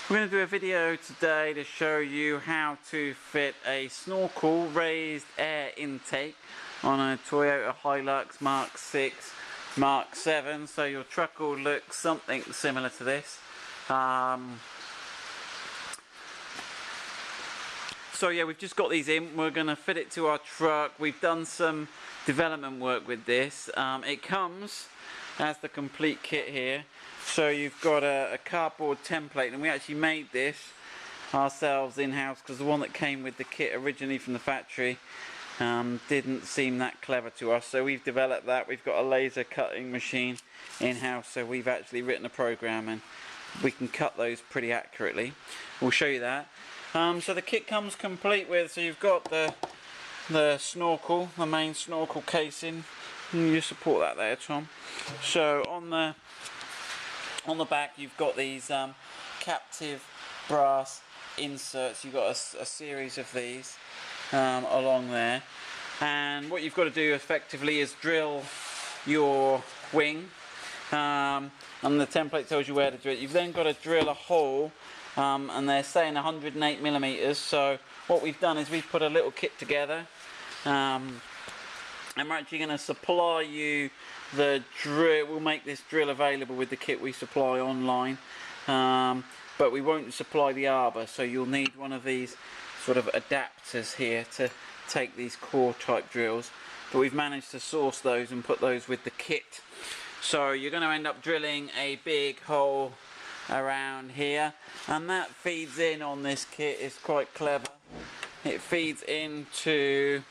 We're going to do a video today to show you how to fit a Snorkel raised air intake on a Toyota Hilux Mk6 Mk7, so your truck will look something similar to this. So yeah, we've just got these in. We're going to fit it to our truck. We've done some development work with this. It comes as the complete kit here. So you've got a cardboard template, and we actually made this ourselves in-house because the one that came with the kit originally from the factory didn't seem that clever to us. So we've developed that. We've got a laser cutting machine in-house, so we've actually written a program and we can cut those pretty accurately. We'll show you that. So the kit comes complete with, so you've got the snorkel, the main snorkel casing. You support that there, Tom. So on the back you've got these captive brass inserts. You've got a series of these along there, and what you've got to do effectively is drill your wing, and the template tells you where to do it. You've then got to drill a hole, and they're saying 108mm. So what we've done is we've put a little kit together, and we're actually going to supply you the drill. We'll make this drill available with the kit we supply online, but we won't supply the arbor, so you'll need one of these sort of adapters here to take these core type drills, but we've managed to source those and put those with the kit. So you're going to end up drilling a big hole around here, and that feeds in on this kit. It's quite clever. It feeds into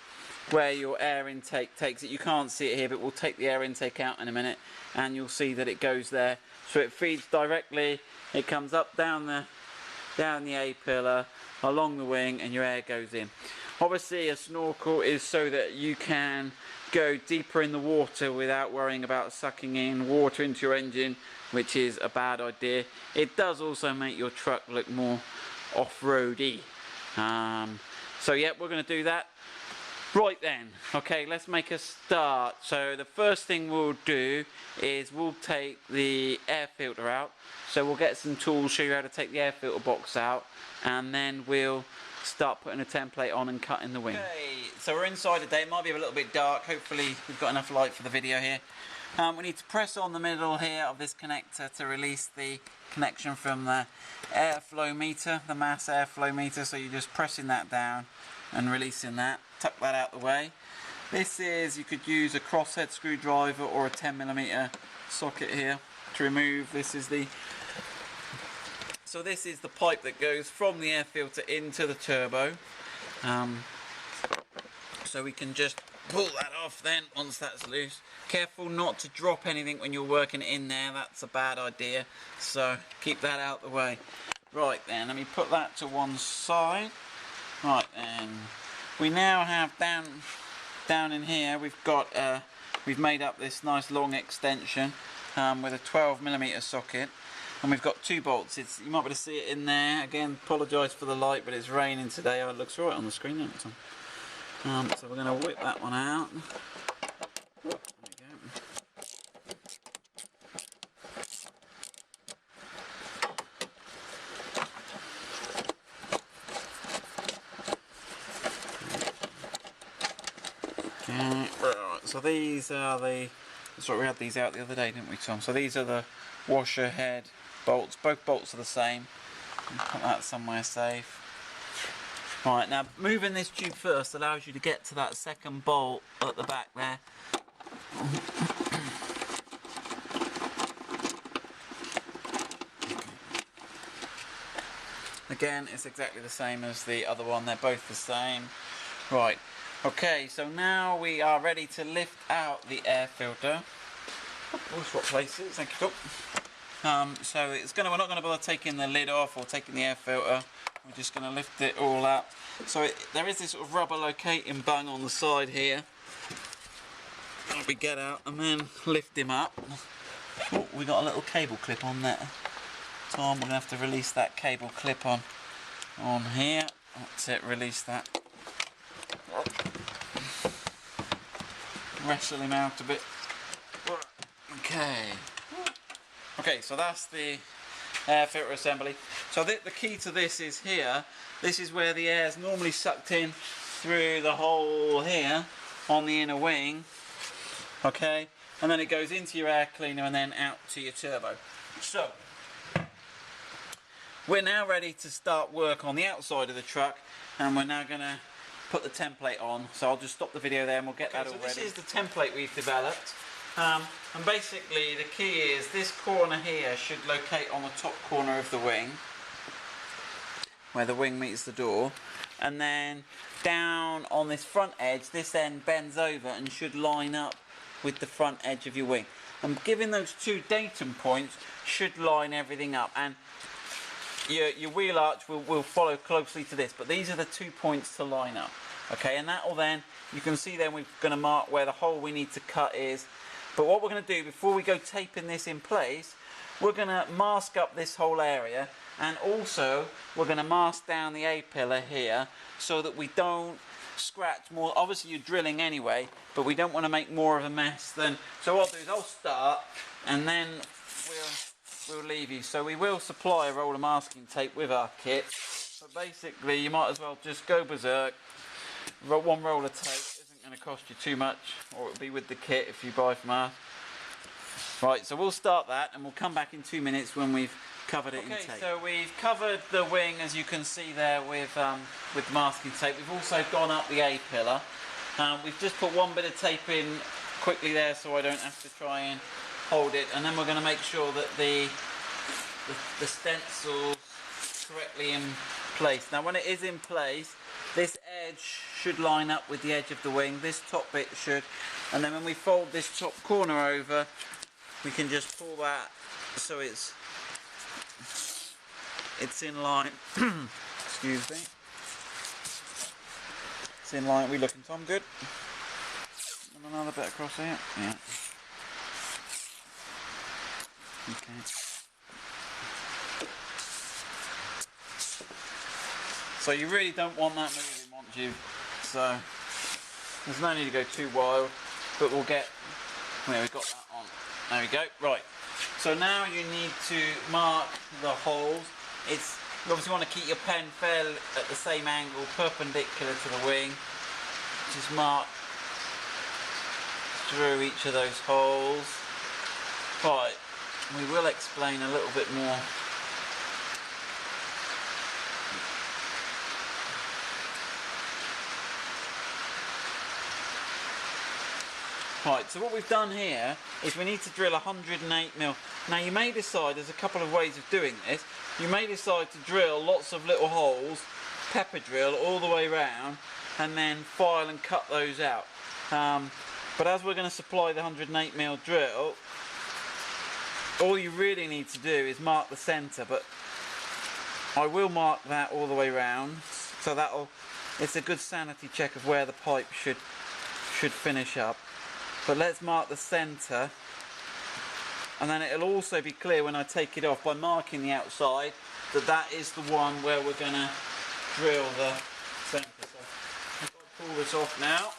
where your air intake takes it. You can't see it here, but we'll take the air intake out in a minute and you'll see that it goes there. So it feeds directly, it comes up down the A-pillar, along the wing, and your air goes in. Obviously a snorkel is so that you can go deeper in the water without worrying about sucking in water into your engine, which is a bad idea. It does also make your truck look more off-roady. So yeah, we're going to do that. Right then, okay, let's make a start. So the first thing we'll do is we'll take the air filter out. So we'll get some tools, show you how to take the air filter box out, and then we'll start putting a template on and cutting the wing. Okay, so we're inside today. It might be a little bit dark. Hopefully we've got enough light for the video here. We need to press on the middle here of this connector to release the connection from the airflow meter, the mass airflow meter. So you're just pressing that down and releasing that. Tuck that out the way. This is, you could use a crosshead screwdriver or a 10mm socket here to remove. This is the pipe that goes from the air filter into the turbo. So we can just pull that off then once that's loose. Careful not to drop anything when you're working in there, that's a bad idea, so keep that out the way. Right then, let me put that to one side. Right then, we now have down in here, we've made up this nice long extension with a 12mm socket, and we've got two bolts. You might be able to see it in there. Again, apologise for the light, but it's raining today. Oh, it looks right on the screen, doesn't it? So we're going to whip that one out. There we go. Right, so these are that's right, we had these out the other day, didn't we, Tom? So these are the washer head bolts. Both bolts are the same. Put that somewhere safe. Right, now moving this tube first allows you to get to that second bolt at the back there. Again, it's exactly the same as the other one. They're both the same. Right. Okay, so now we are ready to lift out the air filter. We'll swap places, thank you. So we're not going to bother taking the lid off or taking the air filter. We're just going to lift it all up. So there is this sort of rubber locating bung on the side here. We get out and then lift him up. Oh, we got a little cable clip on there. Tom, we're going to have to release that cable clip on here. That's it, release that. Wrestle him out a bit. Okay. Okay, so that's the air filter assembly. So the key to this is here. This is where the air is normally sucked in through the hole here on the inner wing, okay, and then it goes into your air cleaner and then out to your turbo. So we're now ready to start work on the outside of the truck, and we're now going to put the template on. So I'll just stop the video there and we'll get that all ready. This is the template we've developed, and basically the key is this corner here should locate on the top corner of the wing, where the wing meets the door, and then down on this front edge, this end bends over and should line up with the front edge of your wing. And giving those two datum points should line everything up, and your wheel arch will follow closely to this, but these are the 2 points to line up, okay? And that will then, you can see then we're going to mark where the hole we need to cut is. But what we're going to do before we go taping this in place, we're going to mask up this whole area, and also we're going to mask down the A-pillar here so that we don't scratch more. Obviously you're drilling anyway, but we don't want to make more of a mess than. So what I'll do is I'll start and then we'll leave you. So we will supply a roll of masking tape with our kit, but basically you might as well just go berserk. One roll of tape isn't going to cost you too much, or it'll be with the kit if you buy from us. Right, so we'll start that and we'll come back in 2 minutes when we've covered it in tape. Okay, so we've covered the wing, as you can see there, with masking tape. We've also gone up the A-pillar. We've just put one bit of tape in quickly there so I don't have to try and hold it, and then we're going to make sure that the stencil's correctly in place. Now when it is in place, this edge should line up with the edge of the wing, this top bit should, and then when we fold this top corner over, we can just pull that so it's in line. Excuse me. It's in line. We looking, Tom? Good. And another bit across here. Yeah. Okay. So you really don't want that moving, want you? So there's no need to go too wild, but we'll get. There, we've got that on. There we go. Right. So now you need to mark the holes. You obviously want to keep your pen fairly at the same angle, perpendicular to the wing. Just mark through each of those holes. Right, we will explain a little bit more. Right, so what we've done here is we need to drill 108mm. Now you may decide, there's a couple of ways of doing this. You may decide to drill lots of little holes, pepper drill all the way around, and then file and cut those out. But as we're going to supply the 108mm drill, all you really need to do is mark the centre, but I will mark that all the way around, so it's a good sanity check of where the pipe should finish up. But let's mark the centre, and then it'll also be clear when I take it off by marking the outside that is the one where we're going to drill the centre. So if I pull this off now.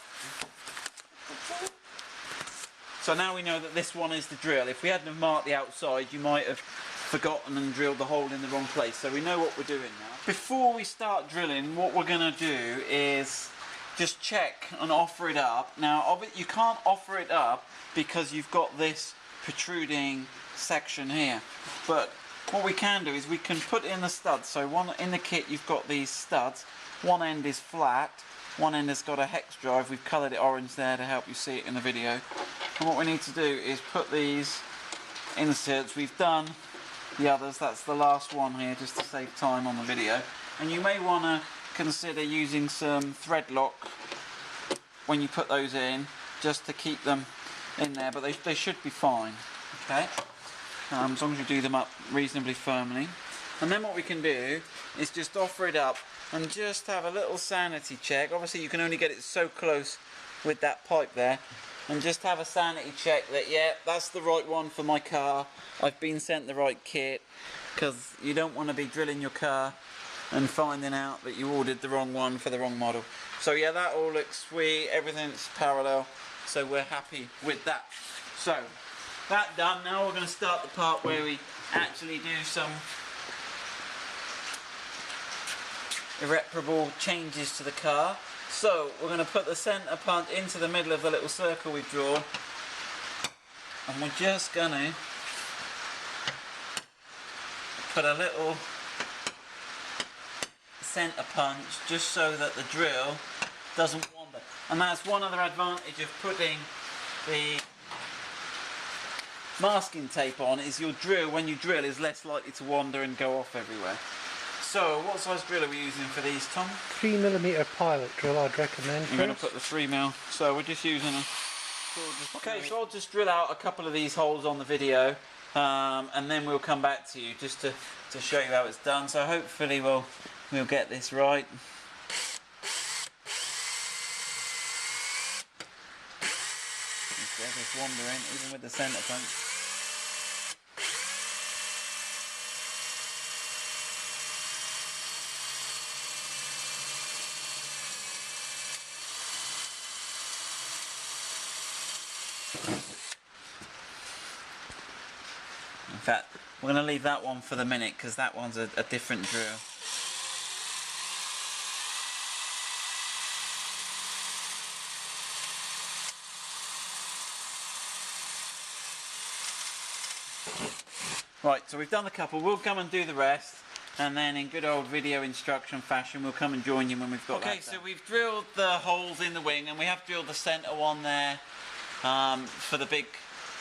So now we know that this one is the drill. If we hadn't have marked the outside, you might have forgotten and drilled the hole in the wrong place. So we know what we're doing now. Before we start drilling, what we're going to do is just check and offer it up. Now you can't offer it up because you've got this protruding section here, but what we can do is we can put in the studs. So in the kit you've got these studs. One end is flat, one end has got a hex drive. We've coloured it orange there to help you see it in the video. And what we need to do is put these inserts. We've done the others, that's the last one here just to save time on the video. And you may want to consider using some thread lock when you put those in, just to keep them in there, but they should be fine, okay, as long as you do them up reasonably firmly. And then what we can do is just offer it up and just have a little sanity check. Obviously you can only get it so close with that pipe there, and just have a sanity check that yeah, that's the right one for my car, I've been sent the right kit, because you don't want to be drilling your car and finding out that you ordered the wrong one for the wrong model. So yeah, that all looks sweet, everything's parallel, so we're happy with that. So that done, now we're going to start the part where we actually do some irreparable changes to the car. So we're going to put the centre punch into the middle of the little circle we've drawn, and we're just going to put a little centre punch just so that the drill doesn't wander. And that's one other advantage of putting the masking tape on, is your drill, when you drill, is less likely to wander and go off everywhere. So what size drill are we using for these, Tom? 3mm pilot drill I'd recommend. I'm going to put the 3mm, so we're just using a... Okay, so I'll just drill out a couple of these holes on the video, and then we'll come back to you just to show you how it's done. So hopefully we'll get this right. There's this wandering, even with the centre punch. In fact, we're going to leave that one for the minute because that one's a different drill. Right, so we've done a couple. We'll come and do the rest, and then in good old video instruction fashion we'll come and join you when we've got that. Okay, so we've drilled the holes in the wing, and we have drilled the centre one there for the big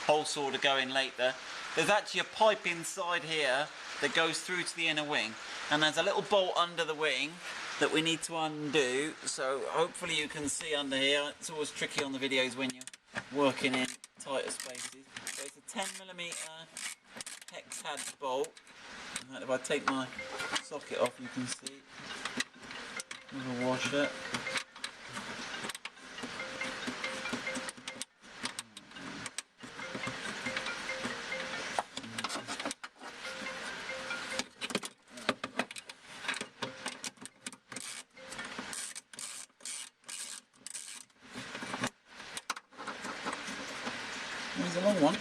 hole saw to go in later. There's actually a pipe inside here that goes through to the inner wing, and there's a little bolt under the wing that we need to undo, so hopefully you can see under here. It's always tricky on the videos when you're working in tighter spaces. So it's a 10mm hex head bolt. And if I take my socket off, you can see little washer. There's a long one.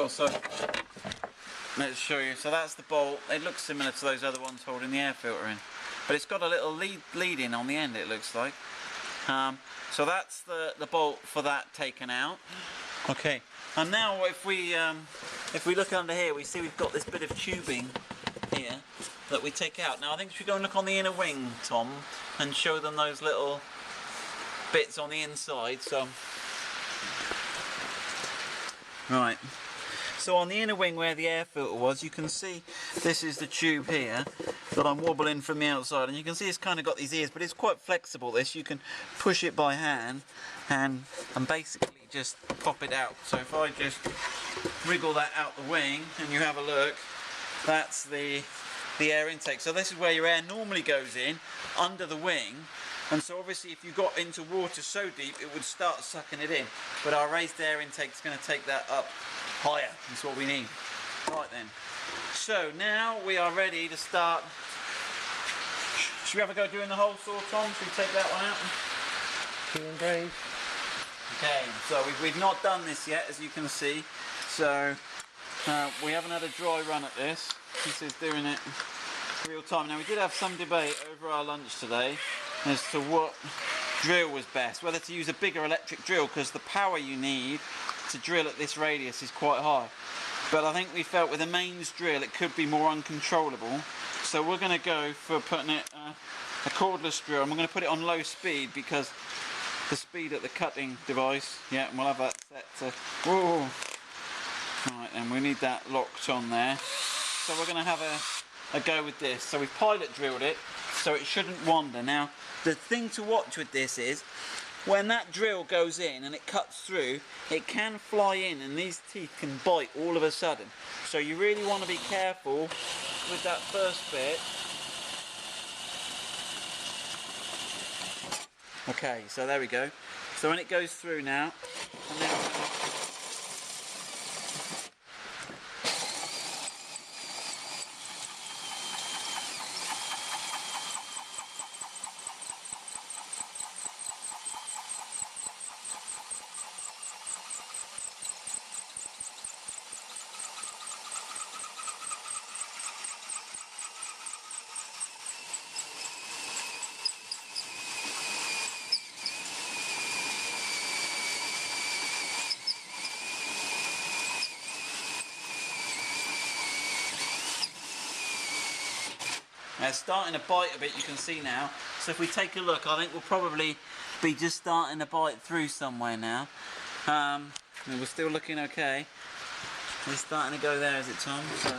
So let's show you. So that's the bolt. It looks similar to those other ones holding the air filter in, but it's got a little lead in on the end, it looks like. So that's the bolt for that taken out. Okay, and now if we look under here, we see we've got this bit of tubing here that we take out. Now I think we should go and look on the inner wing, Tom, and show them those little bits on the inside. So right. So on the inner wing where the air filter was, you can see this is the tube here that I'm wobbling from the outside, and you can see it's kind of got these ears, but it's quite flexible. This, you can push it by hand and basically just pop it out. So if I just wriggle that out the wing and you have a look, that's the air intake. So this is where your air normally goes in, under the wing. And so obviously if you got into water so deep, it would start sucking it in. But our raised air intake is going to take that up higher. That's what we need. Right then. So now we are ready to start. Should we have a go doing the hole saw, Tom? Should we take that one out? Feeling brave. Okay, so we've not done this yet, as you can see. So we haven't had a dry run at this. This is doing it real time. Now we did have some debate over our lunch today as to what drill was best, whether to use a bigger electric drill, because the power you need to drill at this radius is quite high. But I think we felt with a mains drill it could be more uncontrollable, so we're going to go for putting it a cordless drill, and we're going to put it on low speed because the speed at the cutting device, yeah, and we'll have that set to, whoa. Right, and we need that locked on there. So we're going to have a go with this. So we've pilot drilled it, so it shouldn't wander. Now, the thing to watch with this is, when that drill goes in and it cuts through, it can fly in and these teeth can bite all of a sudden. So you really want to be careful with that first bit. Okay, so there we go. So when it goes through now, and then It's starting to bite a bit, you can see now. So if we take a look, I think we'll probably be just starting to bite through somewhere now. We're still looking okay. It's starting to go there, is it, Tom? So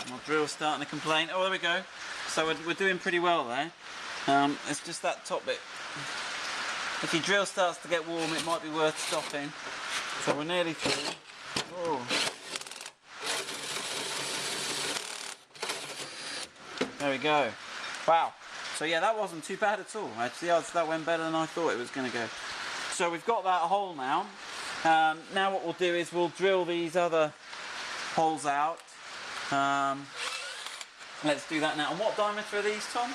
my drill's starting to complain. Oh, there we go. So we're doing pretty well there. It's just that top bit. If your drill starts to get warm, it might be worth stopping. So we're nearly through. Oh. There we go. Wow. So yeah, that wasn't too bad at all. Actually, that went better than I thought it was going to go. So we've got that hole now. Now what we'll do is we'll drill these other holes out. Let's do that now. And what diameter are these, Tom?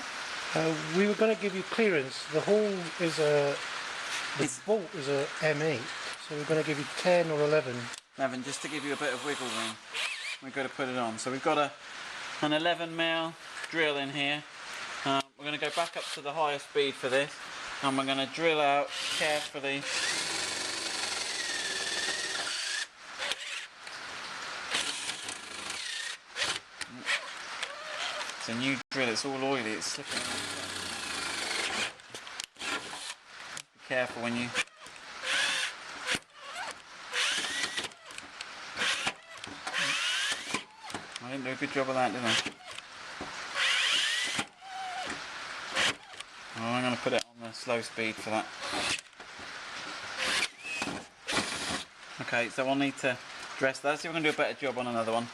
We were going to give you clearance. The hole is the bolt is a M8, so we're going to give you 10 or 11. 11, just to give you a bit of wiggle room. We've got to put it on. So we've got an 11mm drill in here. We're going to go back up to the higher speed for this, and we're going to drill out carefully. It's a new drill, it's all oily, it's slipping around. Be careful when you... I didn't do a good job of that, did I? Oh, I'm going to put it on the slow speed for that. Okay, so I'll need to dress that. See if we can do a better job on another one.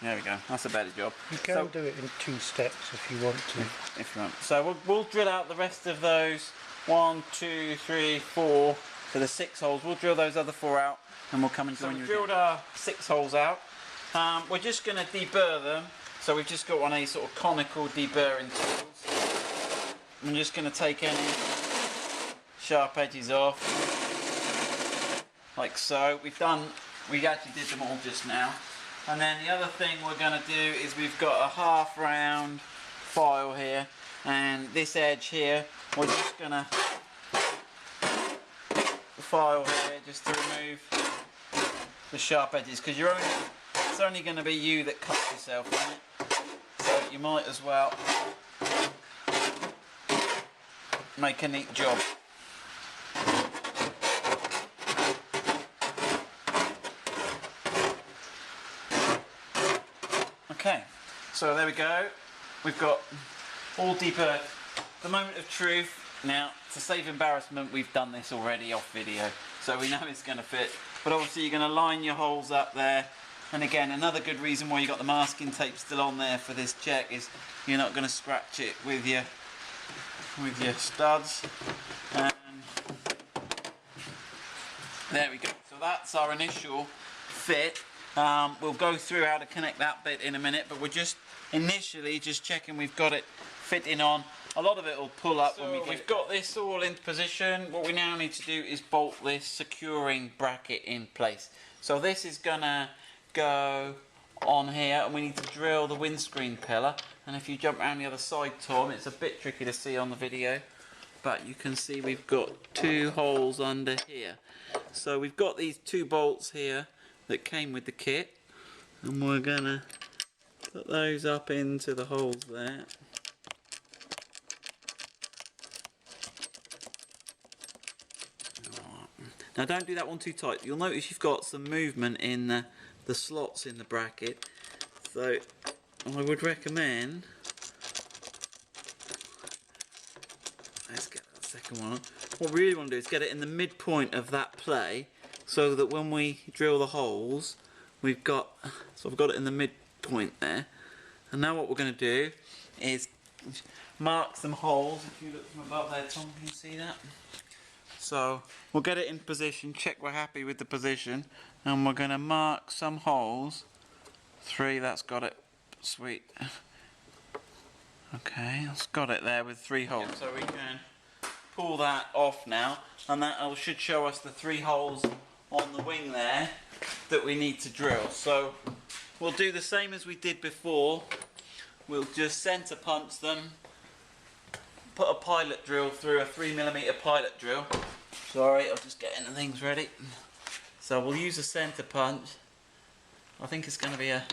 There we go, that's a better job. You can do it in 2 steps if you want to. If you want. So we'll drill out the rest of those 1, 2, 3, 4, so the 6 holes. We'll drill those other 4 out and we'll come and join you. We've drilled our 6 holes out. We're just going to deburr them. So we've just got one of these sort of conical deburring tools. I'm just going to take any sharp edges off, like so. We actually did them all just now. And then the other thing we're going to do is we've got a half round file here, and this edge here we're just going to file here just to remove the sharp edges, because it's only going to be you that cuts yourself on it, so you might as well make a neat job. Okay, so there we go. We've got all deburred. The moment of truth. Now, to save embarrassment, we've done this already off video, so we know it's going to fit. But obviously, you're going to line your holes up there. And again, another good reason why you got the masking tape still on there for this check is you're not going to scratch it with your studs. And there we go. So that's our initial fit. We'll go through how to connect that bit in a minute, but we're just initially just checking we've got it fitting on. A lot of it will pull up when we've got this all in position. What we now need to do is bolt this securing bracket in place. So this is gonna go on here, and we need to drill the windscreen pillar. And if you jump around the other side, Tom, it's a bit tricky to see on the video, but you can see we've got 2 holes under here. So we've got these 2 bolts here that came with the kit, and we're gonna put those up into the holes there. Now don't do that one too tight. You'll notice you've got some movement in the slots in the bracket, so I would recommend, let's get that second one on. What we really want to do is get it in the midpoint of that play, so that when we drill the holes, we've got it in the midpoint there. And now what we're going to do is mark some holes. If you look from above there, Tom, can you see that? So we'll get it in position, check we're happy with the position, and we're going to mark some holes. 3, that's got it, sweet. Okay, that's got it there with 3 holes. So we can pull that off now, and that should show us the 3 holes on the wing there that we need to drill. So we'll do the same as we did before. We'll just center punch them, put a pilot drill through, a 3mm pilot drill. Sorry, I'm just getting the things ready. So we'll use a center punch. I think it's going to be a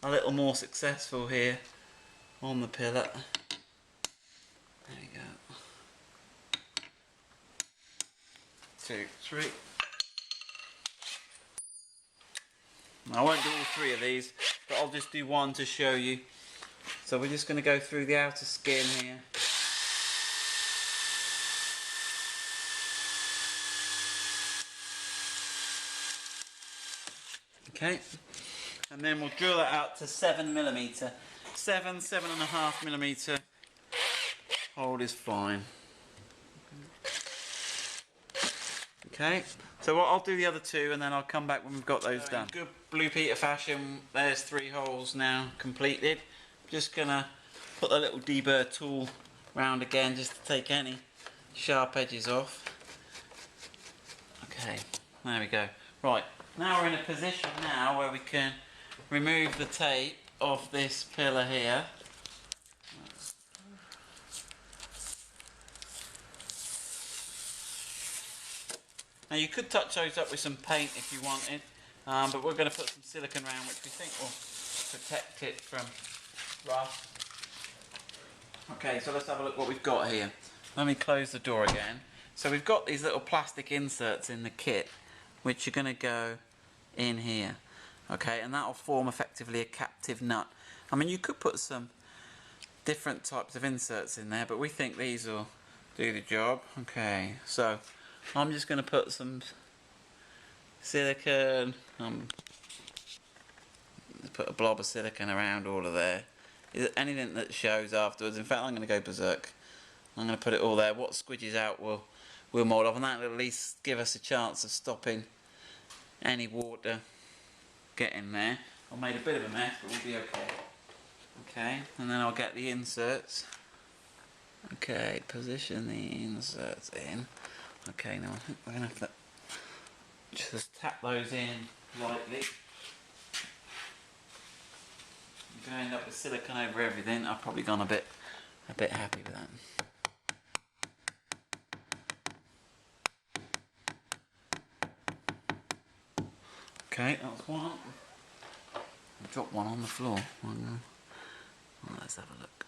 little more successful here on the pillar. There you go. 2, 3. I won't do all 3 of these, but I'll just do one to show you. So we're just going to go through the outer skin here. Okay, and then we'll drill that out to 7mm. 7.5mm hole is fine. Okay, so I'll do the other 2 and then I'll come back when we've got those done. In good Blue Peter fashion, there's 3 holes now completed. Just gonna put the little deburr tool round again just to take any sharp edges off. Okay, there we go. Right, now we're in a position now where we can remove the tape off this pillar here. Now you could touch those up with some paint if you wanted, but we're going to put some silicone around which we think will protect it from rust. Okay, so let's have a look what we've got here. Let me close the door again. So we've got these little plastic inserts in the kit which are going to go in here. Okay, and that will form effectively a captive nut. I mean, you could put some different types of inserts in there, but we think these will do the job. Okay, so I'm just going to put some silicone, put a blob of silicone around all of there. Anything that shows afterwards. In fact, I'm going to go berserk. I'm going to put it all there. What squidges out we'll mould off, and that will at least give us a chance of stopping any water getting there. I made a bit of a mess, but we'll be okay. Okay, and then I'll get the inserts. Okay, position the inserts in. Okay, now I think we're going to have to just tap those in lightly. I'm going to end up with silicone over everything. I've probably gone a bit happy with that. Okay, that was one. I dropped one on the floor. Well, let's have a look.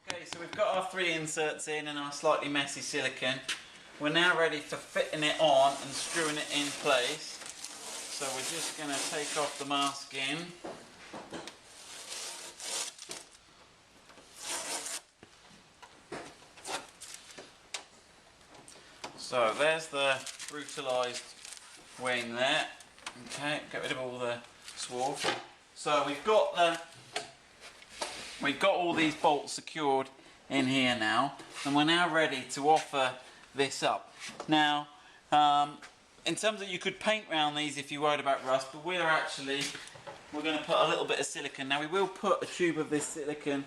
Okay, so we've got our 3 inserts in and our slightly messy silicone. We're now ready for fitting it on and screwing it in place. So we're just going to take off the masking. So there's the brutalised wing there. Okay, get rid of all the swarf. So we've got all these bolts secured in here now, and we're now ready to offer this up. Now, in terms of, you could paint around these if you're worried about rust, but we're going to put a little bit of silicone. Now we will put a tube of this silicone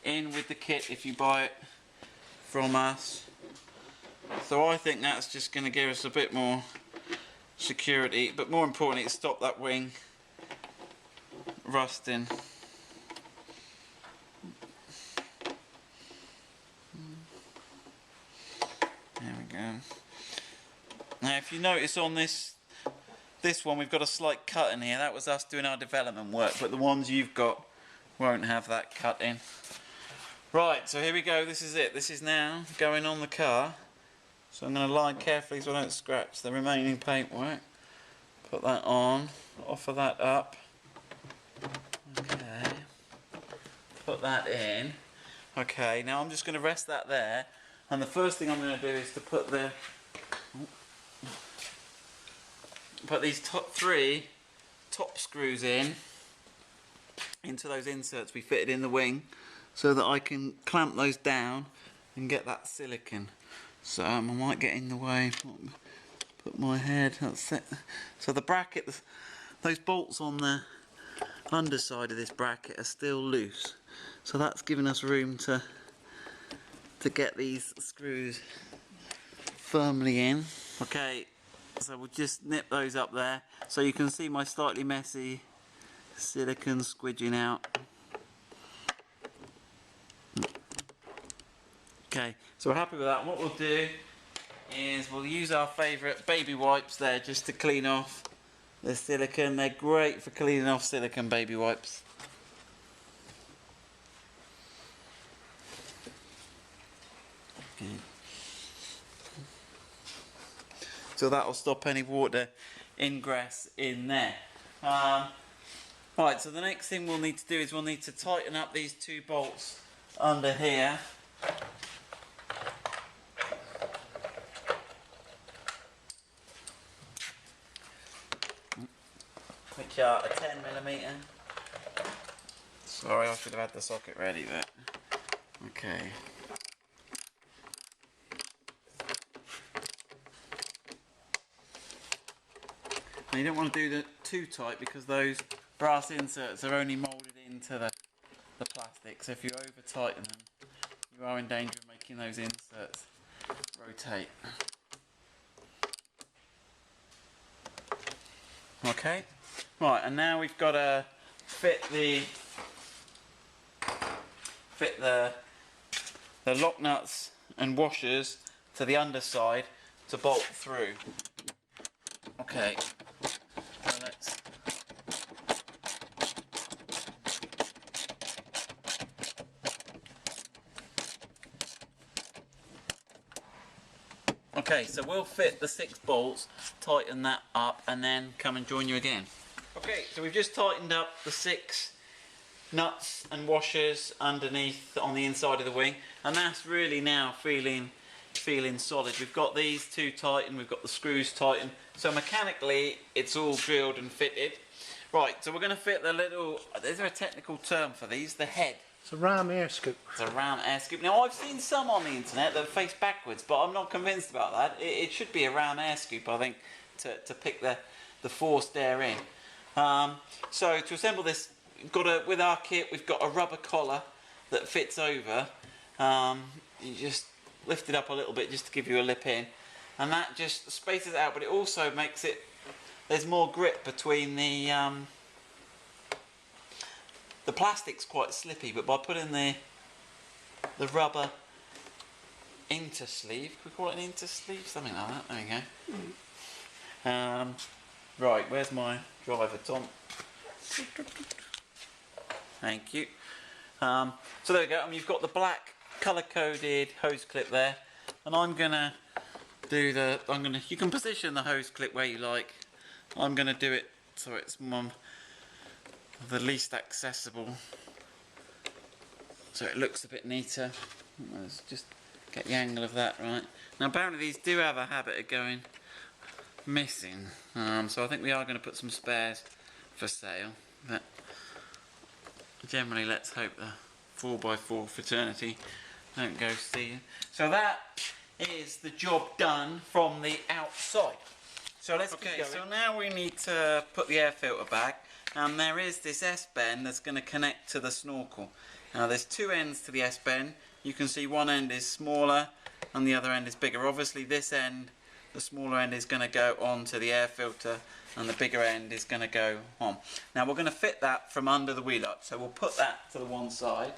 in with the kit if you buy it from us. So I think that's just going to give us a bit more security, but more importantly, to stop that wing rusting. There we go. Now if you notice on this one, we've got a slight cut in here. That was us doing our development work, but the ones you've got won't have that cut in. Right, so here we go. This is it. This is now going on the car. So I'm going to line carefully so I don't scratch the remaining paintwork. Put that on, offer that up. Okay. Put that in. Okay, now I'm just going to rest that there. And the first thing I'm going to do is to put these 3 top screws in into those inserts we fitted in the wing, so that I can clamp those down and get that silicon. So I might get in the way. Put my head. That's it. So the bracket, those bolts on the underside of this bracket are still loose. So that's giving us room to get these screws firmly in. Okay, so we'll just nip those up there so you can see my slightly messy silicone squidging out. Okay, so we're happy with that. What we'll do is we'll use our favourite baby wipes there just to clean off the silicone. They're great for cleaning off silicone, baby wipes. Okay. So that will stop any water ingress in there. Right, so the next thing we'll need to do is we'll need to tighten up these two bolts under here. Which are a 10mm. Sorry, I should have had the socket ready, but okay. Now you don't want to do it too tight because those brass inserts are only moulded into the plastic, so if you over tighten them you are in danger of making those inserts rotate. Okay, right, and now we've got to fit the lock nuts and washers to the underside to bolt through. Okay, so let's okay, so we'll fit the 6 bolts, tighten that up, and then come and join you again. Okay, so we've just tightened up the 6 nuts and washers underneath on the inside of the wing, and that's really now feeling solid. We've got these 2 tightened, we've got the screws tightened, so mechanically it's all drilled and fitted. Right, so we're going to fit the little, is there a technical term for these? The head. It's a ram air scoop. It's a ram air scoop. Now I've seen some on the internet that face backwards, but I'm not convinced about that. It should be a ram air scoop, I think, to pick the forced air in. So to assemble this, with our kit we've got a rubber collar that fits over. You just lift it up a little bit just to give you a lip in, and that just spaces it out, but it also makes it, there's more grip between the plastic's quite slippy, but by putting the rubber intersleeve, can we call it an intersleeve? Something like that, there we go. Right, where's my driver, Tom? Thank you. So there we go, and you've got the black colour-coded hose clip there, and I'm gonna do you can position the hose clip where you like. I'm gonna do it so it's the least accessible, so it looks a bit neater. Let's just get the angle of that right. Now apparently these do have a habit of going missing, so I think we are going to put some spares for sale, but generally let's hope the 4x4 fraternity don't go stealing. So that is the job done from the outside. So let's keep going. So now we need to put the air filter back, and there is this S-bend that's going to connect to the snorkel. Now there's 2 ends to the S-bend. You can see one end is smaller and the other end is bigger. Obviously this end, the smaller end, is going to go onto the air filter, and the bigger end is going to go on. Now we're going to fit that from under the wheel up, so we'll put that to the one side,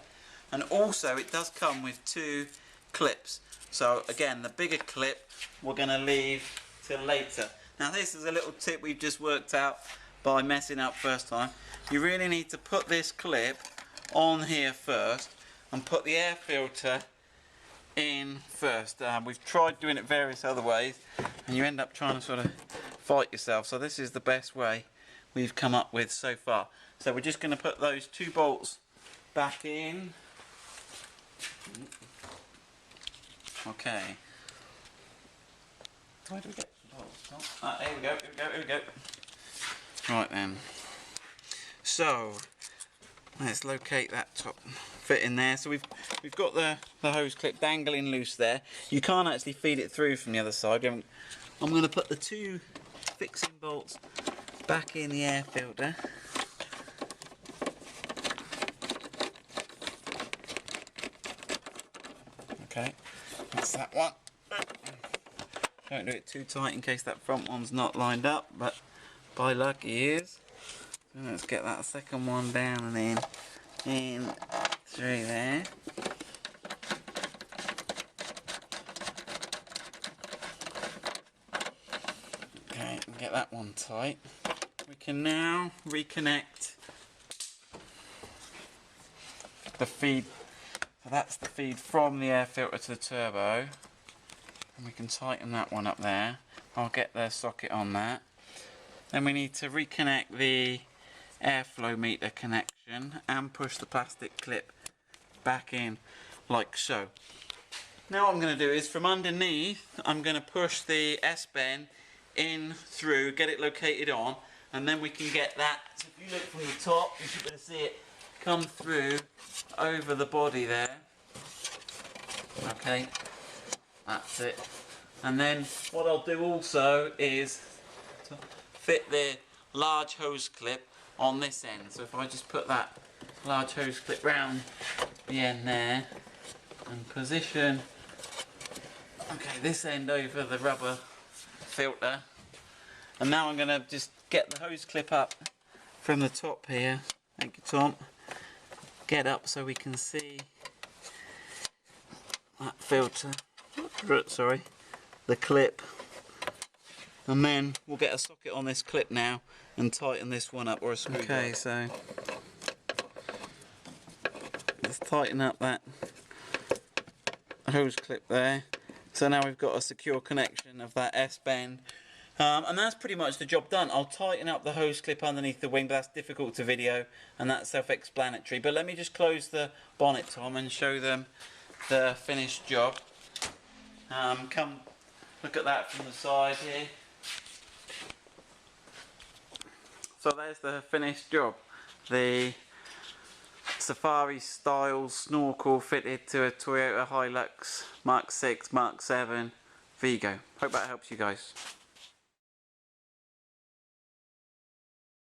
and also it does come with 2 clips. So again, the bigger clip we're going to leave till later. Now this is a little tip we've just worked out by messing up first time. You really need to put this clip on here first and put the air filter in first. We've tried doing it various other ways and you end up trying to sort of fight yourself, so this is the best way we've come up with so far. So we're just going to put those 2 bolts back in. Okay. Where do we get the bolts? Oh, here we go. Right then. So let's locate that top fit in there. So we've got the hose clip dangling loose there. You can't actually feed it through from the other side. I'm going to put the 2 fixing bolts back in the air filter. Okay, that's that one. Don't do it too tight in case that front one's not lined up, but by luck it is. So let's get that second one down and then in through there. Okay, get that one tight. We can now reconnect the feed. So that's the feed from the air filter to the turbo. And we can tighten that one up there. I'll get the socket on that. Then we need to reconnect the airflow meter connection and push the plastic clip back in like so. Now what I'm going to do is from underneath I'm going to push the S-bend in through, get it located on, and then we can get that. So if you look from the top, you should be able to see it come through over the body there. Okay, that's it. And then what I'll do also is to fit the large hose clip on this end. So if I just put that large hose clip round the end there and position this end over the rubber filter, and now I'm going to just get the hose clip up from the top here. Thank you, Tom. Get up so we can see that filter, sorry, the clip, and then we'll get a socket on this clip now and tighten this one up, or a screw. Okay, so let's tighten up that hose clip there. So now we've got a secure connection of that S-bend, and that's pretty much the job done. I'll tighten up the hose clip underneath the wing, but that's difficult to video and that's self-explanatory. But let me just close the bonnet, Tom, and show them the finished job. Come look at that from the side here. So there's the finished job. The Safari style snorkel fitted to a Toyota Hilux Mk6 Mark 7 Vigo. Hope that helps you guys.